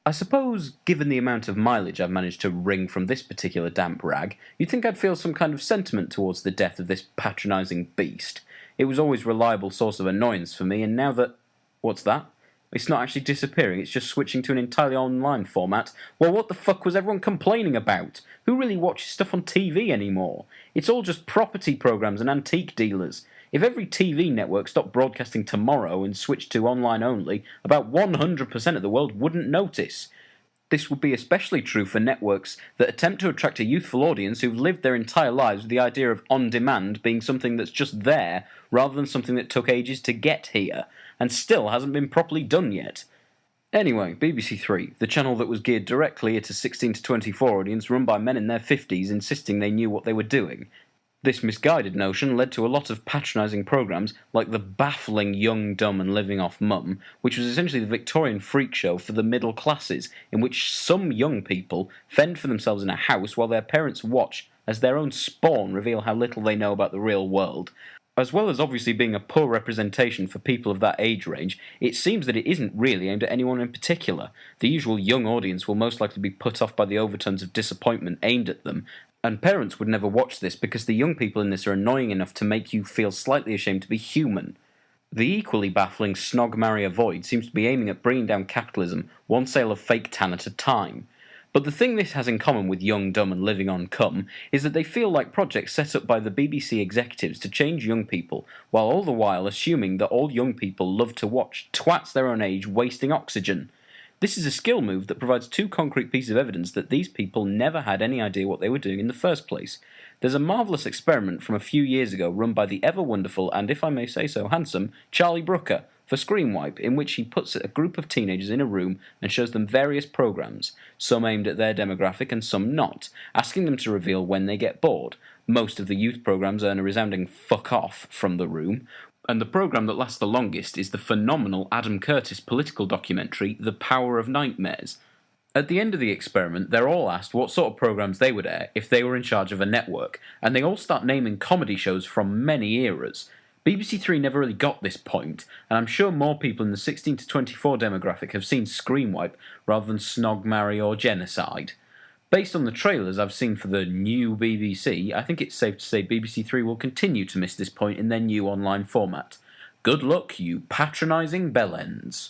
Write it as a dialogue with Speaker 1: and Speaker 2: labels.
Speaker 1: I suppose, given the amount of mileage I've managed to wring from this particular damp rag, you'd think I'd feel some kind of sentiment towards the death of this patronising beast. It was always a reliable source of annoyance for me, and now that... What's that? It's not actually disappearing, it's just switching to an entirely online format. Well, what the fuck was everyone complaining about? Who really watches stuff on TV anymore? It's all just property programs and antique dealers. If every TV network stopped broadcasting tomorrow and switched to online only, about 100% of the world wouldn't notice. This would be especially true for networks that attempt to attract a youthful audience who've lived their entire lives with the idea of on-demand being something that's just there, rather than something that took ages to get here, and still hasn't been properly done yet. Anyway, BBC Three, the channel that was geared directly at a 16 to 24 audience run by men in their 50s insisting they knew what they were doing. This misguided notion led to a lot of patronising programmes like the baffling Young, Dumb and Living Off Mum, which was essentially the Victorian freak show for the middle classes, in which some young people fend for themselves in a house while their parents watch as their own spawn reveal how little they know about the real world. As well as obviously being a poor representation for people of that age range, it seems that it isn't really aimed at anyone in particular. The usual young audience will most likely be put off by the overtones of disappointment aimed at them, and parents would never watch this because the young people in this are annoying enough to make you feel slightly ashamed to be human. The equally baffling Snog Marry Avoid seems to be aiming at bringing down capitalism, one sale of fake tan at a time. But the thing this has in common with Young, Dumb and Living on Cum is that they feel like projects set up by the BBC executives to change young people, while all the while assuming that all young people love to watch twats their own age wasting oxygen. This is a skill move that provides two concrete pieces of evidence that these people never had any idea what they were doing in the first place. There's a marvellous experiment from a few years ago run by the ever-wonderful and, if I may say so, handsome Charlie Brooker for Screenwipe, in which he puts a group of teenagers in a room and shows them various programs, some aimed at their demographic and some not, asking them to reveal when they get bored. Most of the youth programs earn a resounding fuck off from the room, and the programme that lasts the longest is the phenomenal Adam Curtis political documentary The Power of Nightmares. At the end of the experiment, they're all asked what sort of programmes they would air if they were in charge of a network, and they all start naming comedy shows from many eras. BBC Three never really got this point, and I'm sure more people in the 16 to 24 demographic have seen Screenwipe rather than Snog, Marry or Genocide. Based on the trailers I've seen for the new BBC, I think it's safe to say BBC Three will continue to miss this point in their new online format. Good luck, you patronising bellends.